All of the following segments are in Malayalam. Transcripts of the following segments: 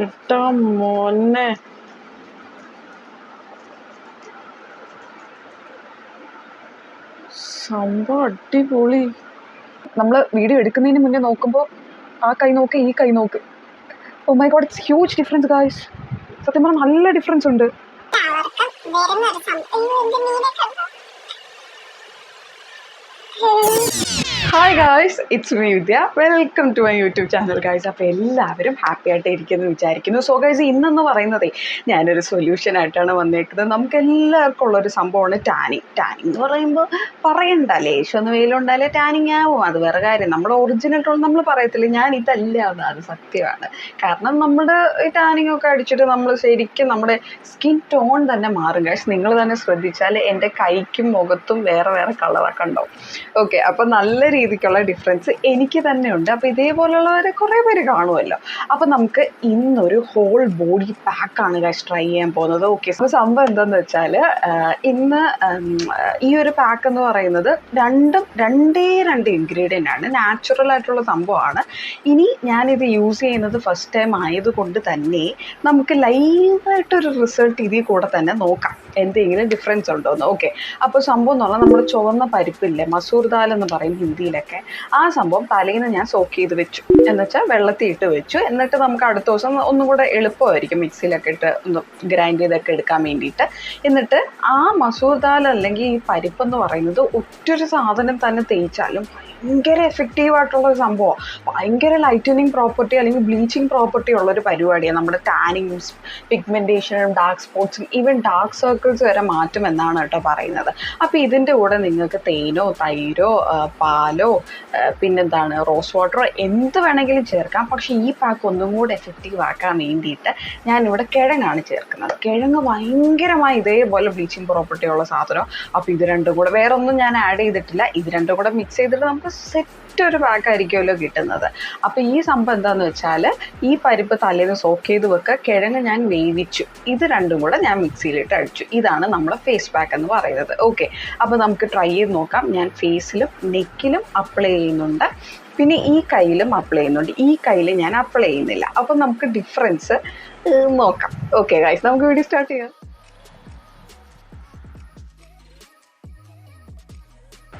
ഇട്ടാ മോനെ സംഭവം അടിപൊളി. നമ്മൾ വീഡിയോ എടുക്കുന്നതിന് മുന്നേ നോക്കുമ്പോൾ ആ കൈ നോക്ക് ഈ കൈ നോക്ക്. Oh my god, it's huge difference guys. സത്യം പറഞ്ഞാൽ നല്ല ഡിഫറൻസ് ഉണ്ട്. Hi guys, it's me Vidya. Welcome to my YouTube channel guys. അപ്പോൾ എല്ലാവരും ഹാപ്പി ആയിട്ട് ഇരിക്കുന്നു വിചാരിക്കുന്നു. സോ ഗായ്സ്, ഇന്നെന്ന് പറയുന്നതേ ഞാനൊരു സൊല്യൂഷൻ ആയിട്ടാണ് വന്നേക്കുന്നത്. നമുക്ക് എല്ലാവർക്കും ഉള്ളൊരു സംഭവമാണ് ടാനിങ്. ടാനിങ് എന്ന് പറയുമ്പോൾ പറയണ്ട, ലേശമൊന്ന് വെയിലുണ്ടാലേ ടാനിങ് ആവും. അത് വേറെ കാര്യം. നമ്മുടെ ഒറിജിനൽ ടോൺ നമ്മൾ പറയത്തില്ല, ഞാൻ ഇതല്ല, അത് സത്യമാണ്. കാരണം നമ്മുടെ ഈ ടാനിങ് ഒക്കെ അടിച്ചിട്ട് നമ്മൾ ശരിക്കും നമ്മുടെ സ്കിൻ ടോൺ തന്നെ മാറും ഗായ്സ്. നിങ്ങൾ തന്നെ ശ്രദ്ധിച്ചാൽ എൻ്റെ കൈക്കും മുഖത്തും വേറെ വേറെ കളറൊക്കെ ഉണ്ടാവും. ഓക്കെ, അപ്പം നല്ല രീതിക്കുള്ള ഡിഫറൻസ് എനിക്ക് തന്നെ ഉണ്ട്. അപ്പോൾ ഇതേപോലുള്ളവരെ കുറേ പേര് കാണുമല്ലോ. അപ്പോൾ നമുക്ക് ഇന്നൊരു ഹോൾ ബോഡി പാക്കാണ് ഗൈസ് ട്രൈ ചെയ്യാൻ പോകുന്നത്. ഓക്കെ, അപ്പോൾ സംഭവം എന്താണെന്ന് വെച്ചാൽ ഇന്ന് ഈ ഒരു പാക്ക് എന്ന് പറയുന്നത് രണ്ടേ രണ്ട് ഇൻഗ്രീഡിയൻ്റ് ആണ്. നാച്ചുറൽ ആയിട്ടുള്ള സംഭവമാണ്. ഇനി ഞാനിത് യൂസ് ചെയ്യുന്നത് ഫസ്റ്റ് ടൈം ആയതുകൊണ്ട് തന്നെ നമുക്ക് ലൈവായിട്ടൊരു റിസൾട്ട് ഇതിൽ കൂടെ തന്നെ നോക്കാം, എന്തെങ്കിലും ഡിഫറൻസ് ഉണ്ടോ എന്ന്. ഓക്കെ, അപ്പോൾ സംഭവം എന്ന് പറഞ്ഞാൽ നമ്മൾ ചുവന്ന പരിപ്പില്ലേ, മസൂർ ദാൽ എന്ന് പറയും ഹിന്ദിയിലൊക്കെ, ആ സംഭവം തലേന്ന് ഞാൻ സോക്ക് ചെയ്ത് വെച്ചു. എന്നുവെച്ചാൽ വെള്ളത്തിൽ ഇട്ട് വെച്ചു. എന്നിട്ട് നമുക്ക് അടുത്ത ദിവസം ഒന്നും കൂടെ എളുപ്പമായിരിക്കും മിക്സിയിലൊക്കെ ഇട്ട് ഒന്ന് ഗ്രൈൻഡ് ചെയ്തൊക്കെ എടുക്കാൻ വേണ്ടിയിട്ട്. എന്നിട്ട് ആ മസൂർ ദാൽ അല്ലെങ്കിൽ ഈ പരിപ്പെന്ന് പറയുന്നത് ഒറ്റൊരു സാധനം തന്നെ തേച്ചാലും ഭയങ്കര എഫക്റ്റീവായിട്ടുള്ളൊരു സംഭവമാണ്. ഭയങ്കര ലൈറ്റനിങ് പ്രോപ്പർട്ടി അല്ലെങ്കിൽ ബ്ലീച്ചിങ് പ്രോപ്പർട്ടി ഉള്ളൊരു പരിപാടിയാണ്. നമ്മുടെ ടാനിങ്ങും പിഗ്മെൻറ്റേഷനും ഡാർക്ക് സ്പോട്ട്സും ഈവൻ ഡാർക്ക് സർക്കിൾസ് വരെ മാറ്റും എന്നാണ് കേട്ടോ പറയുന്നത്. അപ്പോൾ ഇതിൻ്റെ കൂടെ നിങ്ങൾക്ക് തേനോ തൈരോ പാലോ പിന്നെന്താണ് റോസ് വാട്ടറോ എന്ത് വേണമെങ്കിലും ചേർക്കാം. പക്ഷേ ഈ പാക്ക് ഒന്നും കൂടെ എഫക്റ്റീവ് ആക്കാൻ വേണ്ടിയിട്ട് ഞാനിവിടെ കിഴങ്ങാണ് ചേർക്കുന്നത്. കിഴങ്ങ് ഭയങ്കരമായി ഇതേപോലെ ബ്ലീച്ചിങ് പ്രോപ്പർട്ടി ഉള്ള സാധനം. അപ്പോൾ ഇത് രണ്ടും കൂടെ, വേറെ ഒന്നും ഞാൻ ആഡ് ചെയ്തിട്ടില്ല, ഇത് രണ്ടും കൂടെ മിക്സ് ചെയ്തിട്ട് നമുക്ക് സെറ്റ് ഒരു പാക്കായിരിക്കുമല്ലോ കിട്ടുന്നത്. അപ്പോൾ ഈ സംഭവം എന്താണെന്ന് വെച്ചാൽ ഈ പരിപ്പ് തലേന്ന് സോക്ക് ചെയ്ത് വെക്കുക, കിഴങ്ങ് ഞാൻ വേവിച്ചു, ഇത് രണ്ടും കൂടെ ഞാൻ മിക്സിയിലിട്ട് അടിച്ചു. ഇതാണ് നമ്മുടെ ഫേസ് പാക്ക് എന്ന് പറയുന്നത്. ഓക്കെ, അപ്പോൾ നമുക്ക് ട്രൈ ചെയ്ത് നോക്കാം. ഞാൻ ഫേസിലും നെക്കിലും അപ്ലൈ ചെയ്യുന്നുണ്ട്, പിന്നെ ഈ കയ്യിലും അപ്ലൈ ചെയ്യുന്നുണ്ട്. ഈ കയ്യിൽ ഞാൻ അപ്ലൈ ചെയ്യുന്നില്ല. അപ്പോൾ നമുക്ക് ഡിഫറൻസ് നോക്കാം. ഓക്കെ ഗൈസ്, നമുക്ക് വീഡിയോ സ്റ്റാർട്ട് ചെയ്യാം.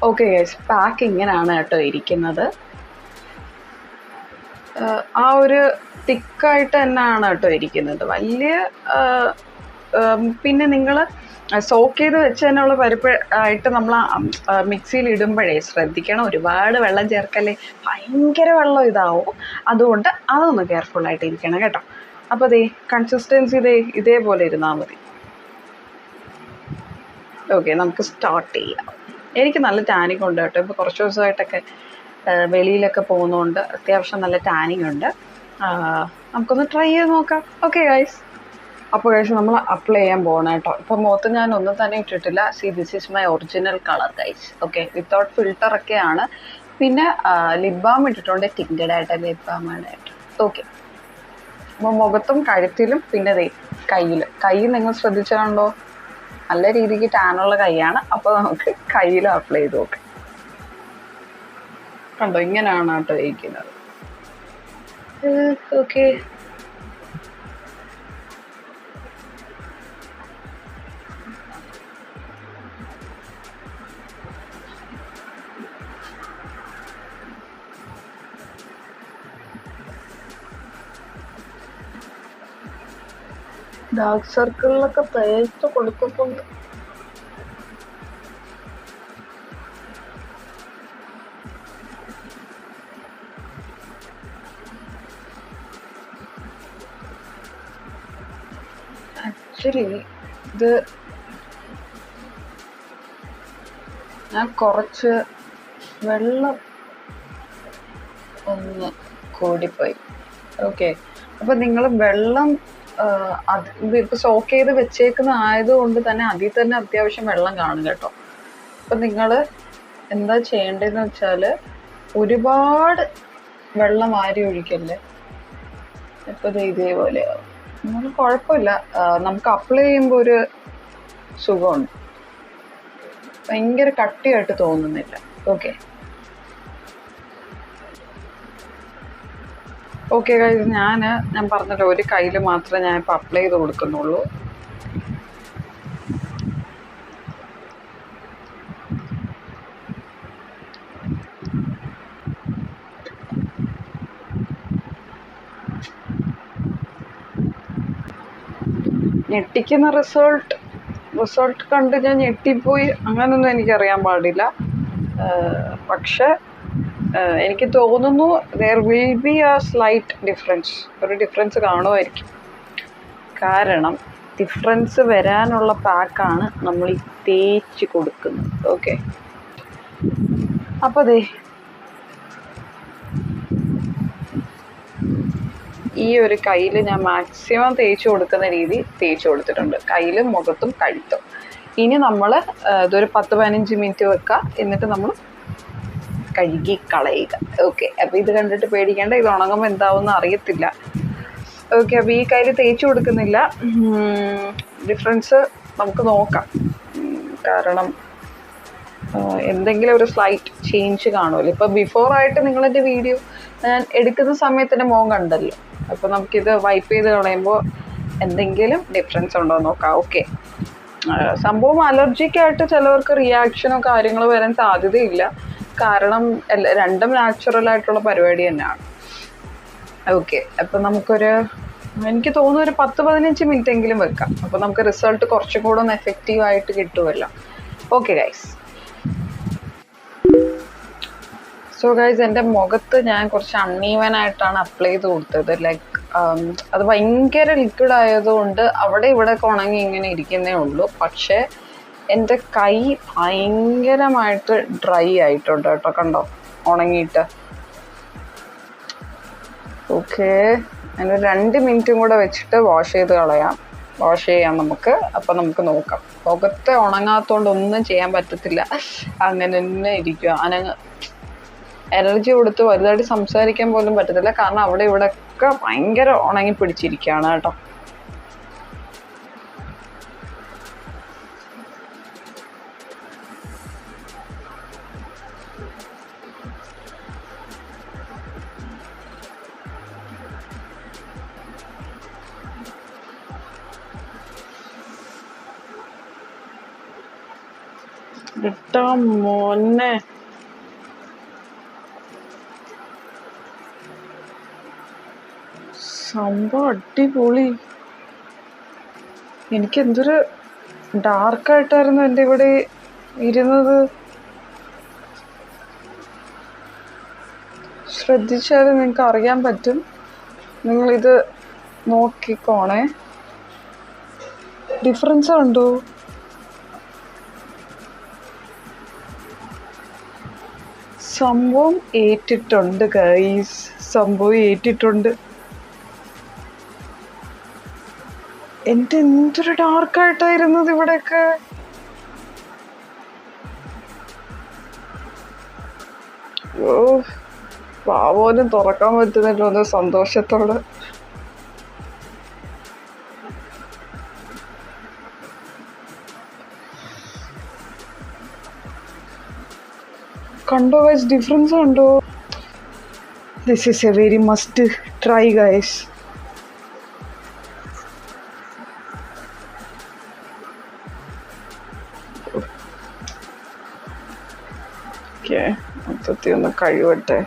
ഓക്കെ ഗൈസ്, പാക്ക് ഇങ്ങനെയാണ് കേട്ടോ ഇരിക്കുന്നത്. ആ ഒരു തിക്കായിട്ട് തന്നെയാണ് കേട്ടോ ഇരിക്കുന്നത്. വലിയ പിന്നെ നിങ്ങൾ സോക്ക് ചെയ്ത് വെച്ചതിനുള്ള പരിപ്പ് ആയിട്ട് നമ്മൾ മിക്സിയിൽ ഇടുമ്പോഴേ ശ്രദ്ധിക്കണം, ഒരുപാട് വെള്ളം ചേർക്കല്ലേ, ഭയങ്കര വെള്ളം ഇതാവും. അതുകൊണ്ട് അതൊന്ന് കെയർഫുള്ളായിട്ട് ഇരിക്കണം കേട്ടോ. അപ്പോൾ അതേ കൺസിസ്റ്റൻസി ഇതേപോലെ ഇരുന്നാൽ മതി. ഓക്കെ, നമുക്ക് സ്റ്റാർട്ട് ചെയ്യാം. എനിക്ക് നല്ല ടാനിങ് ഉണ്ട് കേട്ടോ. ഇപ്പോൾ കുറച്ച് ദിവസമായിട്ടൊക്കെ വെളിയിലൊക്കെ പോകുന്നതുകൊണ്ട് അത്യാവശ്യം നല്ല ടാനിങ് ഉണ്ട്. നമുക്കൊന്ന് ട്രൈ ചെയ്ത് നോക്കാം. ഓക്കെ ഗൈസ്, അപ്പോൾ ഗൈസ് നമ്മൾ അപ്ലൈ ചെയ്യാൻ പോകണം കേട്ടോ. ഇപ്പോൾ മുഖത്ത് ഞാൻ ഒന്നും തന്നെ ഇട്ടിട്ടില്ല. See, this is my original colour guys. Okay, without ഫിൽറ്ററൊക്കെയാണ്. പിന്നെ ലിപ് ബാം ഇട്ടിട്ടുണ്ട്, ടിൻറ്റഡ് ആയിട്ട് ലിപ് ബാമാണ് കേട്ടോ. ഓക്കെ, അപ്പോൾ മുഖത്തും കഴുത്തിലും പിന്നെ കയ്യിൽ നിങ്ങൾ ശ്രദ്ധിച്ചാലുണ്ടോ, നല്ല രീതിക്ക് ടാനുള്ള കൈയാണ്. അപ്പോൾ നമുക്ക് കയ്യിൽ അപ്ലൈ ചെയ്ത് നോക്കാം. കണ്ടോ, ഇങ്ങനെയാണ് കേട്ടോ ഇരിക്കുന്നത്. ഓക്കെ, ഡാർക്ക് സർക്കിളിലൊക്കെ തേച്ച് കൊടുക്കുന്നുണ്ട്. ആക്ച്വലി ഇത് ഞാൻ കുറച്ച് വെള്ളം ഒന്ന് കൂടിപ്പോയി. ഓക്കെ, അപ്പം നിങ്ങൾ വെള്ളം ഇതിപ്പോൾ സോക്ക് ചെയ്ത് വെച്ചേക്കുന്ന ആയതുകൊണ്ട് തന്നെ അതിൽ തന്നെ അത്യാവശ്യം വെള്ളം കാണും കേട്ടോ. അപ്പം നിങ്ങൾ എന്താ ചെയ്യേണ്ടതെന്ന് വെച്ചാൽ ഒരുപാട് വെള്ളം വാരി ഒഴിക്കല്ലേ. ഇപ്പോൾ ഇത് ഇതേപോലെയാവും. നമുക്ക് കുഴപ്പമില്ല, നമുക്ക് അപ്ലൈ ചെയ്യുമ്പോൾ ഒരു സുഖമുണ്ട്, ഭയങ്കര കട്ടിയായിട്ട് തോന്നുന്നില്ല. ഓക്കെ, ഓക്കെ ഗൈസ്, ഞാൻ പറഞ്ഞല്ലോ ഒരു കയ്യിൽ മാത്രമേ ഞാൻ ഇപ്പോൾ അപ്ലൈ ചെയ്ത് കൊടുക്കുന്നുള്ളൂ. ഞെട്ടിക്കുന്ന റിസൾട്ട് കണ്ട് ഞാൻ ഞെട്ടിപ്പോയി അങ്ങനൊന്നും എനിക്കറിയാൻ പാടില്ല. പക്ഷെ എനിക്ക് തോന്നുന്നു there will be a slight difference, ഒരു ഡിഫറൻസ് കാണുമായിരിക്കും. കാരണം ഡിഫറൻസ് വരാനുള്ള പാക്കാണ് നമ്മൾ ഈ തേച്ച് കൊടുക്കുന്നത്. ഓക്കെ, അപ്പോൾ ദേ ഈ ഒരു കയ്യിൽ ഞാൻ മാക്സിമം തേച്ച് കൊടുക്കുന്ന രീതി തേച്ച് കൊടുത്തിട്ടുണ്ട്, കയ്യിലും മുഖത്തും കഴുത്തും. ഇനി നമ്മൾ ഇതൊരു 10-15 മിനിറ്റ് വെക്കുക, എന്നിട്ട് നമ്മൾ കഴുകി കളയുക. ഓക്കെ, അപ്പോൾ ഇത് കണ്ടിട്ട് പേടിക്കേണ്ട, ഇത് ഉണങ്ങുമ്പോൾ എന്താവുമെന്ന് അറിയത്തില്ല. ഓക്കെ, അപ്പോൾ ഈ കയ്യിൽ തേച്ച് കൊടുക്കുന്നില്ല. ഡിഫറൻസ് നമുക്ക് നോക്കാം, കാരണം എന്തെങ്കിലും ഒരു സ്ലൈറ്റ് ചേഞ്ച് കാണുമല്ലോ. ഇപ്പോൾ ബിഫോറായിട്ട് നിങ്ങളെൻ്റെ വീഡിയോ ഞാൻ എടുക്കുന്ന സമയത്ത് എൻ്റെ മുഖം കണ്ടല്ലോ, അപ്പോൾ നമുക്കിത് വൈപ്പ് ചെയ്ത് കളയുമ്പോൾ എന്തെങ്കിലും ഡിഫറൻസ് ഉണ്ടോ എന്ന് നോക്കാം. ഓക്കെ, സംഭവം അലർജിക്കായിട്ട് ചിലവർക്ക് റിയാക്ഷനോ കാര്യങ്ങളോ വരാൻ സാധ്യതയില്ല, കാരണം രണ്ടും നാച്ചുറലായിട്ടുള്ള പരിപാടി തന്നെയാണ്. ഓക്കെ, അപ്പോൾ നമുക്കൊരു എനിക്ക് തോന്നുന്നു ഒരു 10-15 മിനിറ്റ് എങ്കിലും വെക്കാം, അപ്പോൾ നമുക്ക് റിസൾട്ട് കുറച്ചും കൂടെ ഒന്ന് എഫക്റ്റീവായിട്ട് കിട്ടുമല്ലോ. ഓക്കെ ഗൈസ്, സോ ഗൈസ് എൻ്റെ മുഖത്ത് ഞാൻ കുറച്ച് അൺഈവനായിട്ടാണ് അപ്ലൈ ചെയ്ത് കൊടുത്തത്. ലൈക്ക് അത് ഭയങ്കര ലിക്വിഡ് ആയതുകൊണ്ട് അവിടെ ഇവിടെ ഉണങ്ങി ഇങ്ങനെ ഇരിക്കുന്നേ ഉള്ളൂ. പക്ഷേ എൻ്റെ കൈ ഭയങ്കരമായിട്ട് ഡ്രൈ ആയിട്ടുണ്ട് കേട്ടോ, കണ്ടോ ഉണങ്ങിയിട്ട്. ഓക്കെ, അതിന് 2 മിനിറ്റും കൂടെ വെച്ചിട്ട് വാഷ് ചെയ്യാം നമുക്ക്. അപ്പം നമുക്ക് നോക്കാം. മുഖത്ത് ഉണങ്ങാത്തതുകൊണ്ട് ഒന്നും ചെയ്യാൻ പറ്റത്തില്ല, അങ്ങനെ തന്നെ ഇരിക്കുക. എനർജി കൊടുത്ത് വലുതായിട്ട് സംസാരിക്കാൻ പോലും പറ്റത്തില്ല, കാരണം അവിടെ ഇവിടെയൊക്കെ ഭയങ്കര ഉണങ്ങി പിടിച്ചിരിക്കുകയാണ് കേട്ടോ. ഇട്ടാ മോനെ, സംഭവം അടിപൊളി. എനിക്ക് എന്തൊരു ഡാർക്കായിട്ടായിരുന്നു എൻ്റെ ഇവിടെ ഇരുന്നത്. ശ്രദ്ധിച്ചാൽ നിങ്ങൾക്ക് അറിയാൻ പറ്റും. നിങ്ങളിത് നോക്കിക്കോണേ, ഡിഫറൻസ് കണ്ടോ? സംഭവം ഏറ്റിട്ടുണ്ട് ഗൈസ്, സംഭവം ഏറ്റിട്ടുണ്ട്. എൻ്റെ എന്തൊരു ഡാർക്കായിട്ടായിരുന്നത് ഇവിടെയൊക്കെ. പോലും തുറക്കാൻ പറ്റുന്നില്ല ഒന്ന് സന്തോഷത്തോടെ. കണ്ടോ ഗൈസ്, ഡിഫറൻസ് കണ്ടോ? This is A very must try guys. Okay, മൊത്തത്തിൽ ഒന്ന് കഴിവട്ടെ.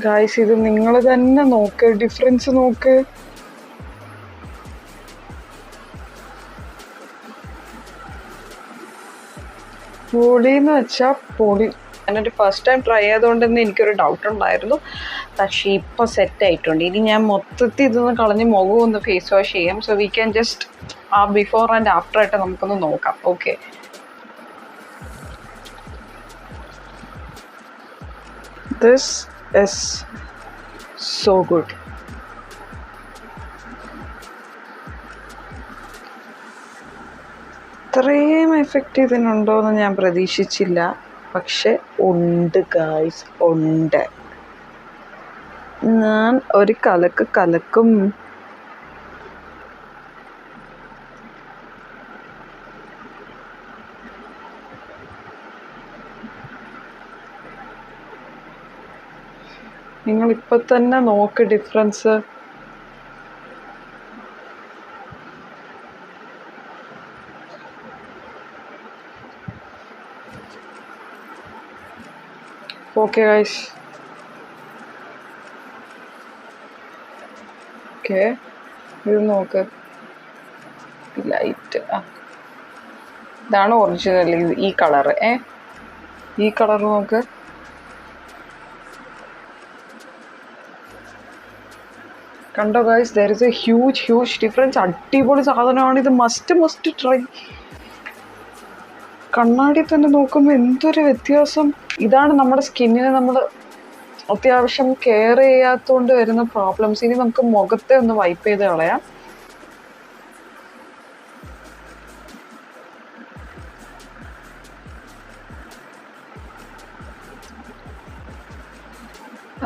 ഗായ്സ്, ഇത് നിങ്ങൾ തന്നെ നോക്ക്, ഡിഫറൻസ് നോക്ക്. പൊളിന്ന് വെച്ചാൽ പൊളി. ഞാനൊരു ഫസ്റ്റ് ടൈം ട്രൈ ചെയ്തുകൊണ്ട് തന്നെ എനിക്കൊരു ഡൗട്ട് ഉണ്ടായിരുന്നു, പക്ഷേ ഇപ്പോൾ സെറ്റ് ആയിട്ടുണ്ട്. ഇനി ഞാൻ മൊത്തത്തിൽ ഇതൊന്ന് കളഞ്ഞ് മുഖം ഒന്ന് ഫേസ് വാഷ് ചെയ്യാം. സോ വി ക്യാൻ ജസ്റ്റ് ആ ബിഫോർ ആൻഡ് ആഫ്റ്റർ ആയിട്ട് നമുക്കൊന്ന് നോക്കാം. Okay, this is so good. ഇത്രയും എഫക്റ്റ് ഇതിനുണ്ടോ എന്ന് ഞാൻ പ്രതീക്ഷിച്ചില്ല, പക്ഷെ ഉണ്ട് ഗായ്സ്, ഉണ്ട്. ഞാൻ ഒരു കലക്കും. നിങ്ങൾ ഇപ്പം തന്നെ നോക്ക് ഡിഫറൻസ്. ഓക്കെ ഗൈസ്, ഓക്കെ ഇത് നോക്ക്, ലൈറ്റ് ഇതാണ് ഒറിജിനൽ. ഈ കളറ് ഈ കളർ നോക്ക്. കണ്ടോ guys, there is A huge difference. അടിപൊളി സാധനമാണ് ഇത്, മസ്റ്റ് ട്രൈ. കണ്ണാടി തന്നെ നോക്കുമ്പോൾ എന്തൊരു വ്യത്യാസം. ഇതാണ് നമ്മുടെ സ്കിന്നിനെ നമ്മൾ അത്യാവശ്യം കെയർ ചെയ്യാത്തതുകൊണ്ട് വരുന്ന പ്രോബ്ലംസ്. ഇനി നമുക്ക് മുഖത്തെ ഒന്ന് വൈപ്പ് ചെയ്ത് കളയാം.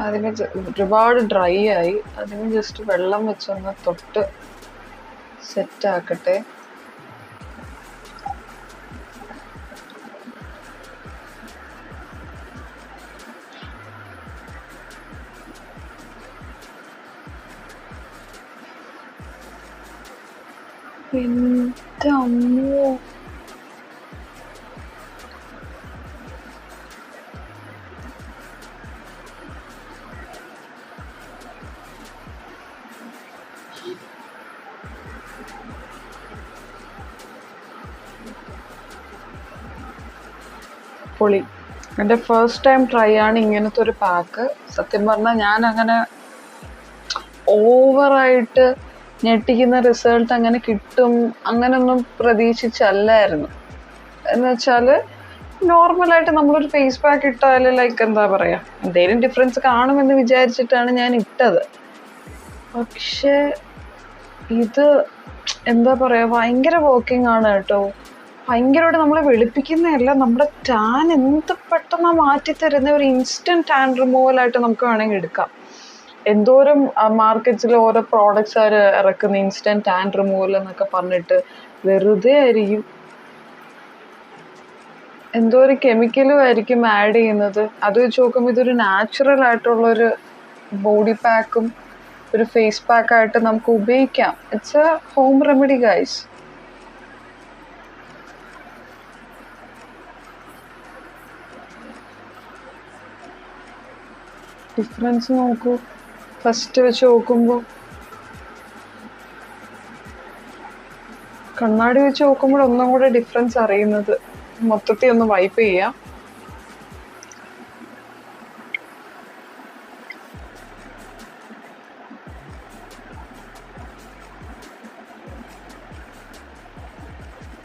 അതിന് ഒരുപാട് ഡ്രൈ ആയി. അതിന് ജസ്റ്റ് വെള്ളം വെച്ചൊന്ന് തൊട്ട് സെറ്റാക്കട്ടെ. എൻ്റെ അമ്മോ, പൊളി. എൻ്റെ ഫസ്റ്റ് ടൈം ട്രൈ ആണ് ഇങ്ങനത്തെ ഒരു പാക്ക്. സത്യം പറഞ്ഞാൽ ഞാൻ അങ്ങനെ ഓവറായിട്ട് ഞെട്ടിക്കുന്ന റിസൾട്ട് അങ്ങനെ കിട്ടും അങ്ങനെയൊന്നും പ്രതീക്ഷിച്ചല്ലായിരുന്നു. എന്ന് വെച്ചാൽ നോർമലായിട്ട് നമ്മളൊരു ഫേസ് പാക്ക് ഇട്ടാൽ ലൈക്ക് എന്താ പറയുക, എന്തെങ്കിലും ഡിഫറൻസ് കാണുമെന്ന് വിചാരിച്ചിട്ടാണ് ഞാൻ ഇട്ടത്. പക്ഷേ ഇത് എന്താ പറയുക, ഭയങ്കര വർക്കിംഗ് ആണ് കേട്ടോ. ഭയങ്കരമായിട്ട് നമ്മളെ വെളുപ്പിക്കുന്നതല്ല, നമ്മുടെ ടാൻ എന്ത് പെട്ടെന്ന് മാറ്റിത്തരുന്ന ഒരു ഇൻസ്റ്റൻറ്റ് ടാൻ റിമൂവലായിട്ട് നമുക്ക് വേണമെങ്കിൽ എടുക്കാം. എന്തോരം മാർക്കറ്റ്സിൽ ഓരോ പ്രോഡക്ട്സ് അവർ ഇറക്കുന്ന ഇൻസ്റ്റൻറ്റ് ടാൻ റിമൂവൽ എന്നൊക്കെ പറഞ്ഞിട്ട് വെറുതെ ആയിരിക്കും, എന്തോരം കെമിക്കലും ആയിരിക്കും ആഡ് ചെയ്യുന്നത്. അത് വെച്ച് നോക്കുമ്പോൾ ഇതൊരു നാച്ചുറൽ ആയിട്ടുള്ളൊരു ബോഡി പാക്കും ഒരു ഫേസ് പാക്കായിട്ട് നമുക്ക് ഉപയോഗിക്കാം. It's A home remedy guys. Difference നോക്കൂ, ഫസ്റ്റ് വെച്ച് നോക്കുമ്പോൾ കണ്ണാടി വെച്ച് നോക്കുമ്പോൾ ഒന്നും കൂടെ ഡിഫറൻസ് അറിയുന്നത്. മൊത്തത്തിൽ ഒന്ന് വൈപ്പ് ചെയ്യാം.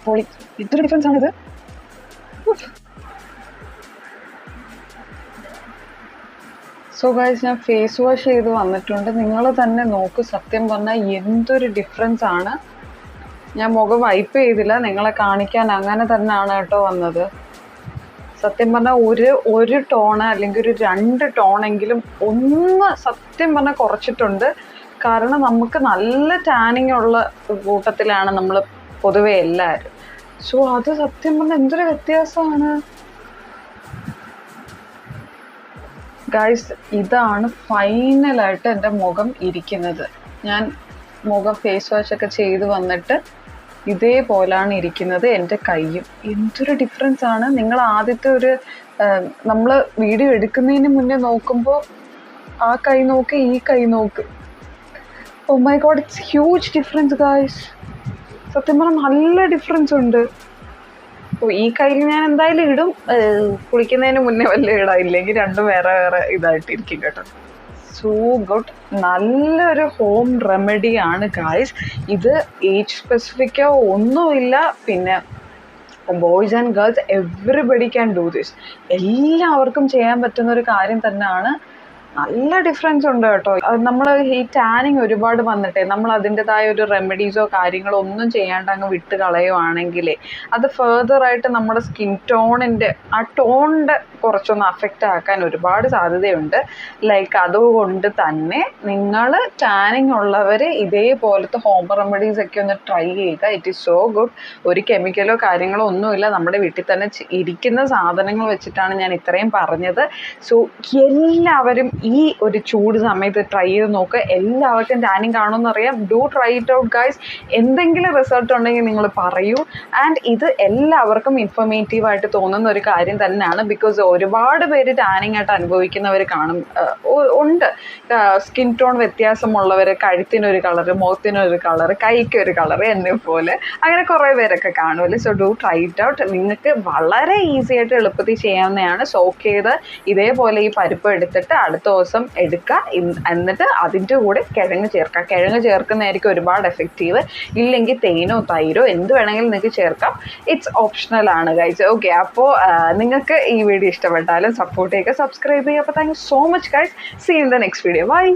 പൊളി, ഇത്ര ഡിഫറൻസ് ആണിത്. സോ ഗൈസ്, ഞാൻ ഫേസ് വാഷ് ചെയ്ത് വന്നിട്ടുണ്ട്. നിങ്ങൾ തന്നെ നോക്ക്, സത്യം പറഞ്ഞാൽ എന്തൊരു ഡിഫറൻസ് ആണ്. ഞാൻ മുഖം വൈപ്പ് ചെയ്തില്ല, നിങ്ങളെ കാണിക്കാൻ അങ്ങനെ തന്നെയാണ് കേട്ടോ വന്നത്. സത്യം പറഞ്ഞാൽ ഒരു ടോണ് അല്ലെങ്കിൽ ഒരു 2 ടോണെങ്കിലും ഒന്ന് സത്യം പറഞ്ഞാൽ കുറച്ചിട്ടുണ്ട്. കാരണം നമുക്ക് നല്ല ടാനിങ് ഉള്ള കൂട്ടത്തിലാണ് നമ്മൾ പൊതുവെ എല്ലാവരും. സോ അത് സത്യം പറഞ്ഞാൽ എന്തൊരു വ്യത്യാസമാണ് ഗൈസ്. ഇതാണ് ഫൈനലായിട്ട് എൻ്റെ മുഖം ഇരിക്കുന്നത്. ഞാൻ മുഖം ഫേസ് വാഷൊക്കെ ചെയ്ത് വന്നിട്ട് ഇതേപോലാണ് ഇരിക്കുന്നത്. എൻ്റെ കൈയും എന്തൊരു ഡിഫറൻസ് ആണ്. നിങ്ങൾ ആദ്യത്തെ ഒരു നമ്മൾ വീഡിയോ എടുക്കുന്നതിന് മുന്നേ നോക്കുമ്പോൾ ആ കൈ നോക്ക്, ഈ കൈ നോക്ക്. Oh my god, it's huge difference guys. സത്യം പറഞ്ഞാൽ നല്ല ഡിഫറൻസ് ഉണ്ട്. ഓ, ഈ കയ്യിൽ ഞാൻ എന്തായാലും ഇടും, കുളിക്കുന്നതിന് മുന്നേ വല്ല ഇടാം, ഇല്ലെങ്കിൽ രണ്ടും വേറെ വേറെ ഇതായിട്ടിരിക്കും കേട്ടോ. സോ ഗുഡ്, നല്ലൊരു ഹോം റെമഡി ആണ് ഗായ്സ്. ഇത് ഏജ് സ്പെസിഫിക്കോ ഒന്നുമില്ല. പിന്നെ boys and girls everybody can do this. എല്ലാവർക്കും ചെയ്യാൻ പറ്റുന്ന ഒരു കാര്യം തന്നെയാണ്. നല്ല ഡിഫറൻസ് ഉണ്ട് കേട്ടോ. നമ്മൾ ഈ ടാനിങ് ഒരുപാട് വന്നിട്ടേ നമ്മൾ അതിൻ്റെതായ ഒരു റെമഡീസോ കാര്യങ്ങളോ ഒന്നും ചെയ്യാണ്ട് അങ്ങ് വിട്ട് കളയുവാണെങ്കിലേ അത് ഫെർദറായിട്ട് നമ്മുടെ സ്കിൻ ടോണിൻ്റെ ആ ടോണിൻ്റെ കുറച്ചൊന്ന് അഫക്റ്റ് ആക്കാൻ ഒരുപാട് സാധ്യതയുണ്ട്. ലൈക്ക് അതുകൊണ്ട് തന്നെ നിങ്ങൾ ടാനിങ് ഉള്ളവർ ഇതേപോലത്തെ ഹോം റെമഡീസ് ഒക്കെ ഒന്ന് ട്രൈ ചെയ്യുക. It is so good. ഒരു കെമിക്കലോ കാര്യങ്ങളോ ഒന്നുമില്ല, നമ്മുടെ വീട്ടിൽ തന്നെ ഇരിക്കുന്ന സാധനങ്ങൾ വെച്ചിട്ടാണ് ഞാൻ ഇത്രയും പറഞ്ഞത്. സോ എല്ലാവരും ഈ ഒരു ചൂട് സമയത്ത് ട്രൈ ചെയ്ത് നോക്കുക. എല്ലാവർക്കും ടാനിങ് കാണുമെന്നറിയാം. Do try it out guys. എന്തെങ്കിലും റിസൾട്ട് ഉണ്ടെങ്കിൽ നിങ്ങൾ പറയൂ. ആൻഡ് ഇത് എല്ലാവർക്കും ഇൻഫോർമേറ്റീവായിട്ട് തോന്നുന്ന ഒരു കാര്യം തന്നെയാണ്. ബിക്കോസ് ഒരുപാട് പേര് ടാനിങ് ആയിട്ട് അനുഭവിക്കുന്നവർ കാണും, ഉണ്ട്. സ്കിൻ ടോൺ വ്യത്യാസമുള്ളവർ, കഴുത്തിനൊരു കളറ്, മുഖത്തിനൊരു കളറ്, കൈക്കൊരു കളറ് എന്നെ പോലെ അങ്ങനെ കുറേ പേരൊക്കെ കാണുമല്ലോ. So do try it out. നിങ്ങൾക്ക് വളരെ ഈസി ആയിട്ട് എളുപ്പത്തിൽ ചെയ്യാവുന്നതാണ്. സോക്ക് ചെയ്ത് ഇതേപോലെ ഈ പരിപ്പ് എടുത്തിട്ട് അടുത്ത ദിവസം എടുക്കുക. എന്നിട്ട് അതിൻ്റെ കൂടെ കിഴങ്ങ് ചേർക്കുക. കിഴങ്ങ് ചേർക്കുന്നതായിരിക്കും ഒരുപാട് എഫക്റ്റീവ്. ഇല്ലെങ്കിൽ തേനോ തൈരോ എന്ത് വേണമെങ്കിലും നിങ്ങൾക്ക് ചേർക്കാം. ഇറ്റ്സ് ഓപ്ഷണൽ ആണ് ഗൈസ്. ഓക്കെ, അപ്പോൾ നിങ്ങൾക്ക് ഈ വീഡിയോ ഇഷ്ടപ്പെട്ടാലും സപ്പോർട്ട് ചെയ്യുക, സബ്സ്ക്രൈബ് ചെയ്യുക. അപ്പോൾ thank you so much guys. See in the next video. By.